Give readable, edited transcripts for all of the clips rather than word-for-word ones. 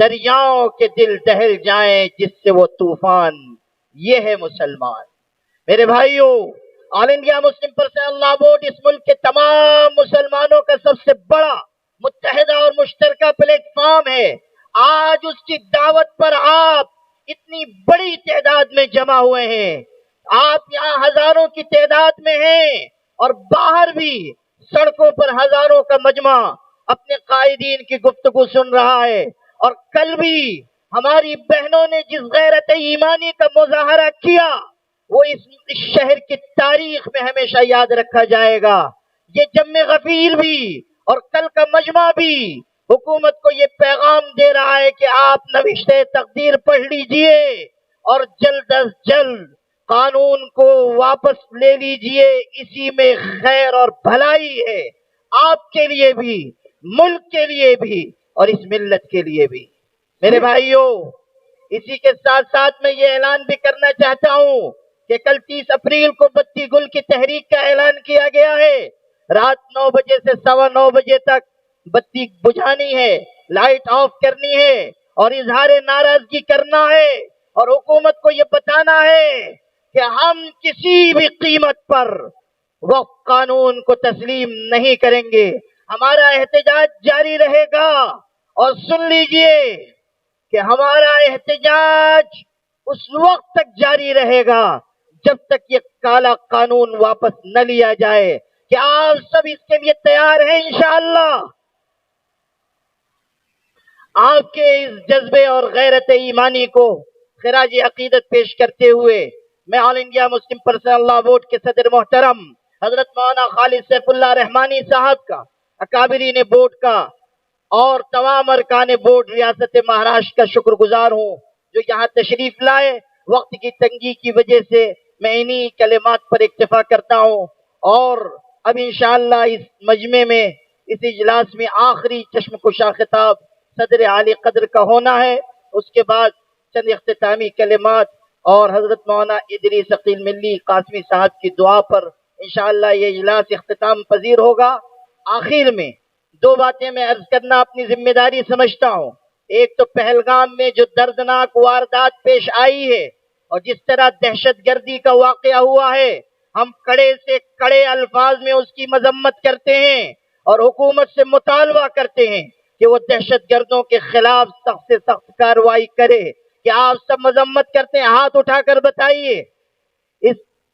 دریاؤں کے دل دہل جائیں جس سے وہ طوفان، یہ ہے مسلمان۔ میرے بھائیوں، آل انڈیا مسلم پرسنل لا بورڈ اس ملک کے تمام مسلمانوں کا سب سے بڑا متحدہ اور مشترکہ پلیٹ فارم ہے۔ آج اس کی دعوت پر آپ اتنی بڑی تعداد میں جمع ہوئے ہیں، آپ یہاں ہزاروں کی تعداد میں ہیں، اور باہر بھی سڑکوں پر ہزاروں کا مجمع اپنے قائدین کی گفتگو سن رہا ہے۔ اور کل بھی ہماری بہنوں نے جس غیرت ایمانی کا مظاہرہ کیا وہ اس شہر کی تاریخ میں ہمیشہ یاد رکھا جائے گا۔ یہ جم غفیر بھی اور کل کا مجمع بھی حکومت کو یہ پیغام دے رہا ہے کہ آپ نوشتہ تقدیر پڑھ لیجئے اور جلد از جلد قانون کو واپس لے لیجئے، اسی میں خیر اور بھلائی ہے، آپ کے لیے بھی، ملک کے لیے بھی اور اس ملت کے لیے بھی۔ میرے بھائیوں، اسی کے ساتھ ساتھ میں یہ اعلان بھی کرنا چاہتا ہوں کہ کل 30 اپریل کو بتی گل کی تحریک کا اعلان کیا گیا ہے۔ رات 9 بجے سے 9:15 بجے تک بتی بجھانی ہے، لائٹ آف کرنی ہے اور اظہار ناراضگی کرنا ہے، اور حکومت کو یہ بتانا ہے کہ ہم کسی بھی قیمت پر وقف قانون کو تسلیم نہیں کریں گے۔ ہمارا احتجاج جاری رہے گا، اور سن لیجئے کہ ہمارا احتجاج اس وقت تک جاری رہے گا جب تک یہ کالا قانون واپس نہ لیا جائے۔ کیا آپ سب اس کے لیے تیار ہیں؟ انشاءاللہ آپ کے اس جذبے اور غیرت ایمانی کو خراج عقیدت پیش کرتے ہوئے میں آل انڈیا مسلم پرسنل لا بورڈ کے صدر محترم حضرت مولانا خالد سیف اللہ رحمانی صاحب کا، اکابرین بورڈ کا اور تمام ارکان بورڈ ریاست مہاراشٹر کا شکر گزار ہوں جو یہاں تشریف لائے۔ وقت کی تنگی کی وجہ سے میں انہی کلمات پر اکتفا کرتا ہوں، اور اب انشاءاللہ اس مجمع میں، اس اجلاس میں آخری چشم کشا خطاب صدر عالی قدر کا ہونا ہے۔ اس کے بعد چند اختتامی کلمات اور حضرت مولانا ادریس عقیل ملی قاسمی صاحب کی دعا پر انشاءاللہ یہ اجلاس اختتام پذیر ہوگا۔ آخر میں 2 باتیں میں عرض کرنا اپنی ذمہ داری سمجھتا ہوں۔ ایک تو پہلگام میں جو دردناک واردات پیش آئی ہے اور جس طرح دہشت گردی کا واقعہ ہوا ہے، ہم کڑے سے کڑے الفاظ میں اس کی مذمت کرتے ہیں اور حکومت سے مطالبہ کرتے ہیں کہ وہ دہشت گردوں کے خلاف سخت سے سخت کارروائی کرے۔ کیا آپ سب مذمت کرتے ہیں؟ ہاتھ اٹھا کر بتائیے۔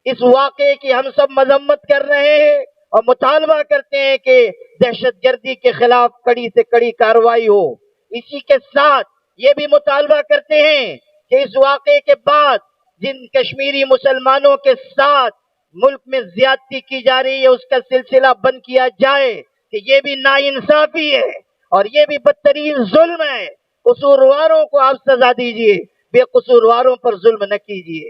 اس واقعے کی ہم سب مذمت کر رہے ہیں اور مطالبہ کرتے ہیں کہ دہشت گردی کے خلاف کڑی سے کڑی کارروائی ہو۔ اسی کے ساتھ یہ بھی مطالبہ کرتے ہیں کہ اس واقعے کے بعد جن کشمیری مسلمانوں کے ساتھ ملک میں زیادتی کی جا رہی ہے اس کا سلسلہ بند کیا جائے، کہ یہ بھی ناانصافی ہے اور یہ بھی بدترین ظلم ہے۔ قصورواروں کو آپ سزا دیجئے، بے قصورواروں پر ظلم نہ کیجئے۔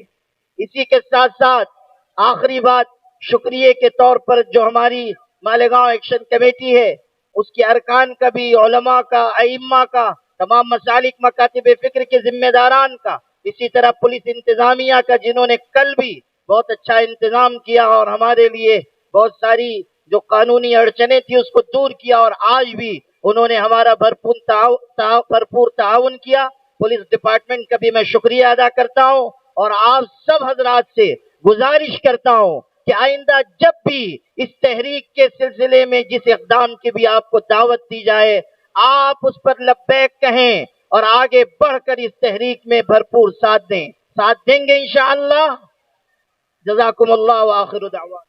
اسی کے ساتھ ساتھ آخری بات، شکریہ کے طور پر جو ہماری مالیگاؤں ایکشن کمیٹی ہے، اس کے ارکان کا بھی، علماء کا، ائمہ کا، تمام مسالک مکاتب فکر کے ذمہ داران کا، اسی طرح پولیس انتظامیہ کا، جنہوں نے کل بھی بہت اچھا انتظام کیا اور ہمارے لیے بہت ساری جو قانونی اڑچنیں تھی اس کو دور کیا، اور آج بھی انہوں نے ہمارا بھرپور تعاون کیا۔ پولیس ڈپارٹمنٹ کا بھی میں شکریہ ادا کرتا ہوں، اور آپ سب حضرات سے گزارش کرتا ہوں کہ آئندہ جب بھی اس تحریک کے سلسلے میں جس اقدام کی بھی آپ کو دعوت دی جائے، آپ اس پر لبیک کہیں اور آگے بڑھ کر اس تحریک میں بھرپور ساتھ دیں گے انشاءاللہ۔ جزاکم اللہ، وآخر دعوانا